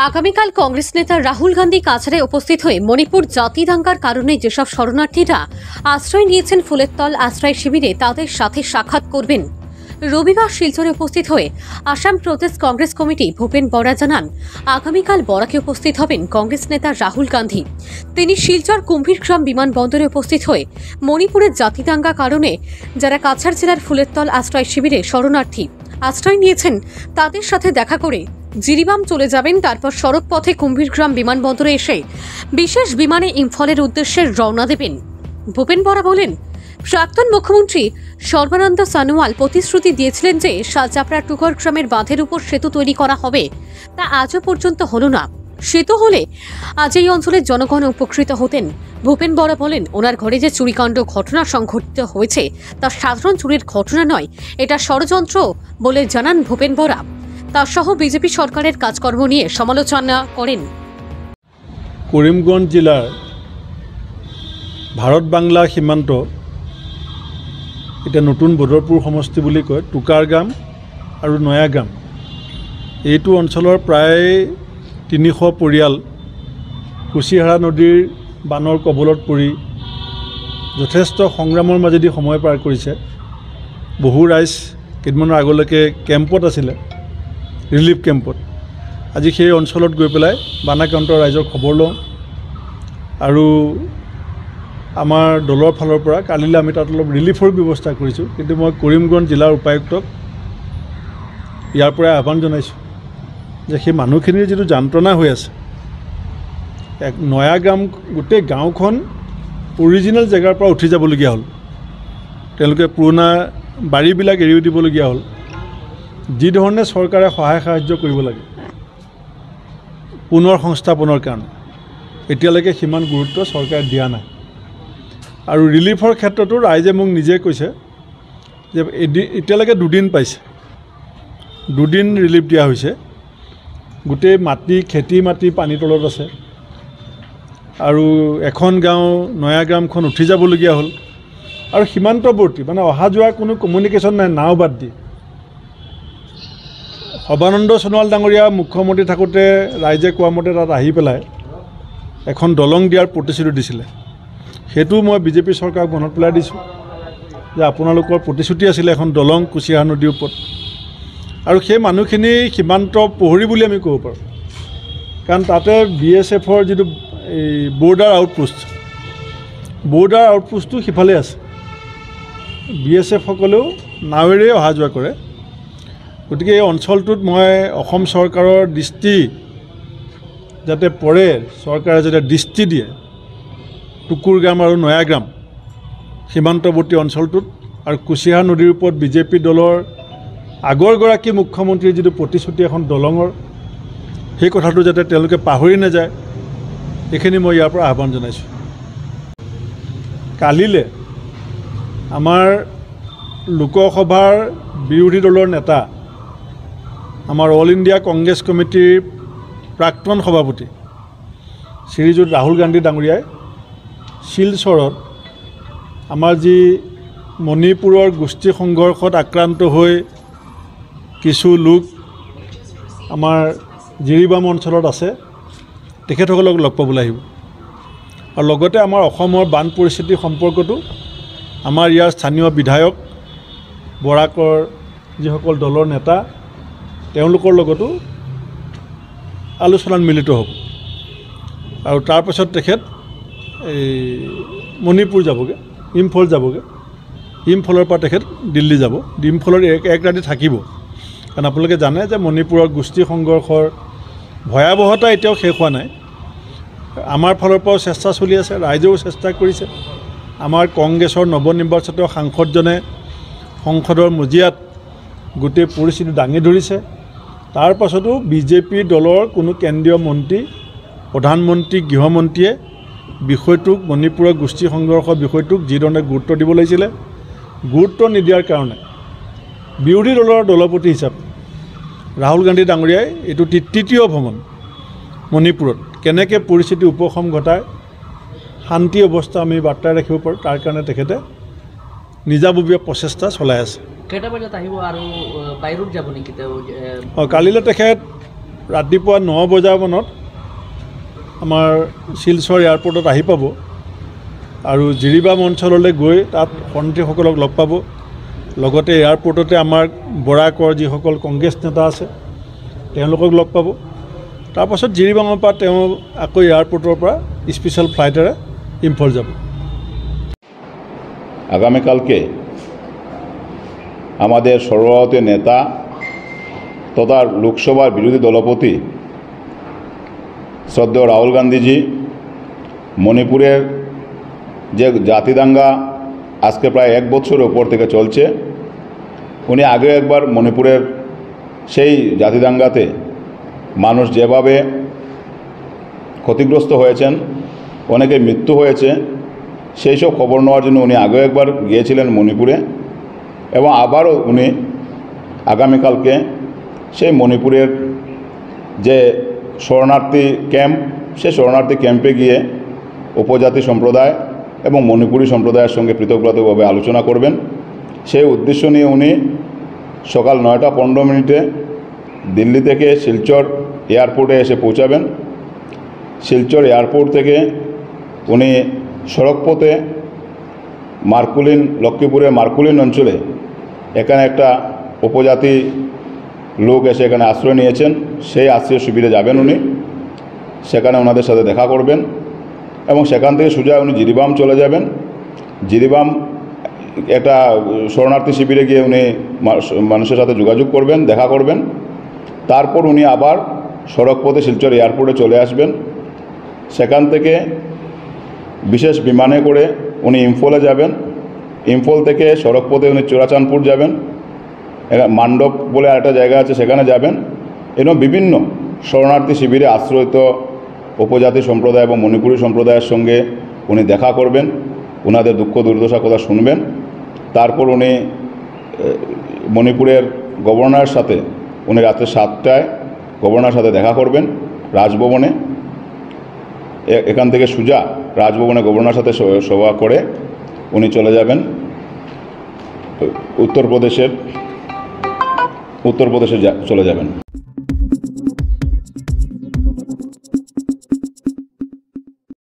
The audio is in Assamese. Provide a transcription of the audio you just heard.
আগামীকাল কংগ্রেস নেতা রাহুল গান্ধী কাছাড়ে উপস্থিত হয়ে মণিপুর জাতি দাঙ্গার কারণে যেসব শরণার্থীরা আশ্রয় নিয়েছেন ফুলেরতল আশ্রয় শিবিরে তাদের সাথে সাক্ষাৎ করবেন। রবিবার শিলচরে উপস্থিত হয়ে আসাম প্রদেশ কংগ্রেস কমিটি ভূপেন বরা জানান, আগামীকাল বরাকে উপস্থিত হবেন কংগ্রেস নেতা রাহুল গান্ধী। তিনি শিলচর কুম্ভীরগ্রাম বিমানবন্দরে উপস্থিত হয়ে মণিপুরের জাতি দাঙ্গা কারণে যারা কাছাড় জেলার ফুলেরতল আশ্রয় শিবিরে শরণার্থী আশ্রয় নিয়েছেন তাদের সাথে দেখা করে জিরিবাম চলে যাবেন। তারপর সড়ক পথে কুম্ভীরগ্রাম বিমানবন্দরে এসে বিশেষ বিমানে ইম্ফলের উদ্দেশ্যে রওনা দেবেন। ভূপেন বরা বলেন, প্রাক্তন মুখ্যমন্ত্রী সর্বানন্দ সোনোয়াল প্রতিশ্রুতি দিয়েছিলেন যে শালচাপড়া টুকর গ্রামের বাঁধের উপর সেতু তৈরি করা হবে, তা আজও পর্যন্ত হলো না। সেতু হলে আজ এই অঞ্চলের জনগণ উপকৃত হতেন। ভূপেন বরা বলেন, ওনার ঘরে যে চুরিকাণ্ড ঘটনা সংঘটিত হয়েছে তা সাধারণ চুরির ঘটনা নয়, এটা ষড়যন্ত্র বলে জানান ভূপেন বরা। তার সহ বিজেপি সরকারের কাজকর্ম নিয়ে সমালোচনা করেন। করিমগঞ্জ জেলার ভাৰত বাংলা সীমান্ত এটা নতুন বদৰপুৰ সমষ্টি বুলি কয়, টুকাৰগ্ৰাম আৰু নয়াগ্ৰাম এইটো অঞ্চলৰ প্ৰায় ৩০০ পৰিয়াল কুশিহাৰা নদীৰ বানৰ কবলত পৰি যথেষ্ট সংগ্ৰামৰ মাজেদি সময় পাৰ কৰিছে। বহু ৰাইজ কেইদিনমানৰ আগলৈকে কেম্পত আছিলে, ৰিলিফ কেম্পত। আজি সেই অঞ্চলত গৈ পেলাই বানাক্ৰান্ত ৰাইজৰ খবৰ লওঁ আৰু আমাৰ দলৰ ফালৰ পৰা কালিলৈ আমি তাত অলপ ৰিলিফৰ ব্যৱস্থা কৰিছোঁ। কিন্তু মই কৰিমগঞ্জ জিলাৰ উপায়ুক্তক ইয়াৰ পৰাই আহ্বান জনাইছোঁ যে সেই মানুহখিনিৰ যিটো যন্ত্ৰণা হৈ আছে, এক নয়াগ্ৰাম গোটেই গাঁওখন অৰিজিনেল জেগাৰ পৰা উঠি যাবলগীয়া হ'ল, তেওঁলোকে পুৰণা বাৰীবিলাক এৰি দিবলগীয়া হ'ল। যি ধৰণে চৰকাৰে সহায় সাহায্য কৰিব লাগে পুনৰ সংস্থাপনৰ কাৰণে, এতিয়ালৈকে সিমান গুৰুত্ব চৰকাৰে দিয়া নাই। আৰু ৰিলিফৰ ক্ষেত্ৰতো ৰাইজে মোক নিজে কৈছে যে এতিয়ালৈকে 2 দিন পাইছে, 2 দিন ৰিলিফ দিয়া হৈছে। গোটেই মাটি খেতি মাটি পানীৰ তলত আছে আৰু এখন গাঁও নয়াগ্ৰামখন উঠি যাবলগীয়া হ'ল। আৰু সীমান্তৱৰ্তী মানে অহা যোৱাৰ কোনো কমিউনিকেশ্যন নাই, নাও বাদ দি। সৰ্বানন্দ সোণোৱাল ডাঙৰীয়া মুখ্যমন্ত্ৰী থাকোঁতে ৰাইজে কোৱা মতে তাত আহি পেলাই এখন দলং দিয়াৰ প্ৰতিশ্ৰুতি দিছিলে। সেইটো মই বিজেপি চৰকাৰক মনত পেলাই দিছোঁ যে আপোনালোকৰ প্ৰতিশ্ৰুতি আছিলে এখন দলং কুশিয়াৰা নদীৰ ওপৰত। আৰু সেই মানুহখিনি সীমান্ত প্ৰহৰী বুলি আমি ক'ব পাৰোঁ, কাৰণ তাতে BSFৰ যিটো এই বৰ্ডাৰ আউটপোষ্টটো সিফালে আছে। BSFসকলেও নাৱেৰে অহা যোৱা কৰে। গতিকে এই অঞ্চলটোত মই অসম চৰকাৰৰ দৃষ্টি যাতে পৰে, চৰকাৰে যাতে দৃষ্টি দিয়ে টুকুৰগ্ৰাম আৰু নয়াগ্ৰাম সীমান্তৱৰ্তী অঞ্চলটোত। আৰু কুশিয়াৰা নদীৰ ওপৰত বিজেপি দলৰ আগৰগৰাকী মুখ্যমন্ত্ৰীৰ যিটো প্ৰতিশ্ৰুতি এখন দলঙৰ, সেই কথাটো যাতে তেওঁলোকে পাহৰি নাযায়, এইখিনি মই ইয়াৰ পৰা আহ্বান জনাইছোঁ। কালিলৈ আমাৰ লোকসভাৰ বিৰোধী দলৰ নেতা, আমাৰ অল ইণ্ডিয়া কংগ্ৰেছ কমিটিৰ প্ৰাক্তন সভাপতি শ্ৰীযুত ৰাহুল গান্ধী ডাঙৰীয়াই শিলচৰত আমাৰ যি মণিপুৰৰ গোষ্ঠী সংঘৰ্ষত আক্ৰান্ত হৈ কিছু লোক আমাৰ জিৰিবাম অঞ্চলত আছে, তেখেতসকলক লগ পাবলৈ আহিব। আৰু লগতে আমাৰ অসমৰ বান পৰিস্থিতি সম্পৰ্কতো আমাৰ ইয়াৰ স্থানীয় বিধায়ক বৰাকৰ যিসকল দলৰ নেতা তেওঁলোকৰ লগতো আলোচনাত মিলিত হ'ব। আৰু তাৰপাছত তেখেত এই মণিপুৰ যাবগৈ, ইম্ফল যাবগৈ। ইম্ফলৰ পৰা তেখেত দিল্লী যাব। ইম্ফলৰ এক ৰাতি থাকিব, কাৰণ আপোনালোকে জানে যে মণিপুৰৰ গোষ্ঠী সংঘৰ্ষৰ ভয়াৱহতা এতিয়াও শেষ হোৱা নাই। আমাৰ ফালৰ পৰাও চেষ্টা চলি আছে, ৰাইজেও চেষ্টা কৰিছে। আমাৰ কংগ্ৰেছৰ নৱনিৰ্বাচিত সাংসদজনে সংসদৰ মজিয়াত গোটেই পৰিস্থিতি দাঙি ধৰিছে। তাৰ পাছতো বিজেপি দলৰ কোনো কেন্দ্ৰীয় মন্ত্ৰী, প্ৰধানমন্ত্ৰী, গৃহমন্ত্ৰীয়ে বিষয়টোক, মণিপুৰৰ গোষ্ঠী সংঘৰ্ষৰ বিষয়টোক যিধৰণে গুৰুত্ব দিব লাগিছিলে, গুৰুত্ব নিদিয়াৰ কাৰণে বিৰোধী দলৰ দলপতি হিচাপে ৰাহুল গান্ধী ডাঙৰীয়াই এইটো তৃতীয় ভ্ৰমণ মণিপুৰত কেনেকৈ পৰিস্থিতি উপশম ঘটাই শান্তি অৱস্থা আমি বাৰ্তাই ৰাখিব পাৰোঁ, তাৰ কাৰণে তেখেতে নিজাববীয়া প্ৰচেষ্টা চলাই আছে। কেইটা বজাত আহিব আৰু বাহিৰত যাব নেকি তেওঁ? কালিলৈ তেখেত ৰাতিপুৱা 9 বজামানত আমাৰ শিলচৰ এয়াৰপৰ্টত আহি পাব আৰু জিৰিবাম অঞ্চললৈ গৈ তাত শৰণাৰ্থীসকলক লগ পাব। লগতে এয়াৰপৰ্টতে আমাৰ বৰাকৰ যিসকল কংগ্ৰেছ নেতা আছে তেওঁলোকক লগ পাব। তাৰপাছত জিৰিবামৰ পৰা তেওঁ আকৌ এয়াৰপৰ্টৰ পৰা স্পেশাল ফ্লাইটেৰে ইম্ফল যাব। আগামীকালকে আমাদের সর্বভারতীয় নেতা তথা লোকসভার বিরোধী দলপতি শ্রদ্ধেয় রাহুল গান্ধীজি মণিপুরের যে জাতিদাঙ্গা আজকে প্রায় 1 বছরের উপর থেকে চলছে, উনি আগে একবার মণিপুরের সেই জাতিদাঙ্গাতে মানুষ যেভাবে ক্ষতিগ্রস্ত হয়েছেন, অনেকের মৃত্যু হয়েছে, সেই সব খবর নেওয়ার জন্য উনি আগেও একবার গিয়েছিলেন মণিপুরে এবং আবারও উনি আগামীকালকে সেই মণিপুরের যে শরণার্থী ক্যাম্প, সেই শরণার্থী ক্যাম্পে গিয়ে উপজাতি সম্প্রদায় এবং মণিপুরী সম্প্রদায়ের সঙ্গে পৃথকভাবে আলোচনা করবেন। সেই উদ্দেশ্য নিয়ে উনি সকাল 9টা 15 মিনিটে দিল্লি থেকে শিলচর এয়ারপোর্টে এসে পৌঁছাবেন। শিলচর এয়ারপোর্ট থেকে উনি সড়কপথে মার্কুলিন, লক্ষ্মীপুরের মার্কুলিন অঞ্চলে এখানে একটা উপজাতি লোক এসে এখানে আশ্রয় নিয়েছেন, সেই আশ্রয় শিবিরে যাবেন উনি, সেখানে ওনাদের সাথে দেখা করবেন এবং সেখান থেকে সোজা উনি জিরিবাম চলে যাবেন। জিরিবাম একটা শরণার্থী শিবিরে গিয়ে উনি মানুষের সাথে যোগাযোগ করবেন, দেখা করবেন। তারপর উনি আবার সড়কপথে শিলচর এয়ারপোর্টে চলে আসবেন। সেখান থেকে বিশেষ বিমানে করে উনি ইম্ফলে যাবেন। ইম্ফল থেকে সড়কপথে উনি চোরাচাঁদপুর যাবেন, মান্ডপ বলে আরেকটা জায়গা আছে সেখানে যাবেন। এবং বিভিন্ন শরণার্থী শিবিরে আশ্রয়িত উপজাতি সম্প্রদায় এবং মণিপুরী সম্প্রদায়ের সঙ্গে উনি দেখা করবেন, ওনাদের দুঃখ দুর্দশা কথা শুনবেন। তারপর উনি মণিপুরের গভর্নরের সাথে উনি রাত্রে 7টায় গভর্নরের সাথে দেখা করবেন রাজভবনে। এখান থেকে সোজা রাজভবনে গভর্নরের সাথে সভা করে উনি চলে যাবেন উত্তরপ্রদেশে চলে যাবেন।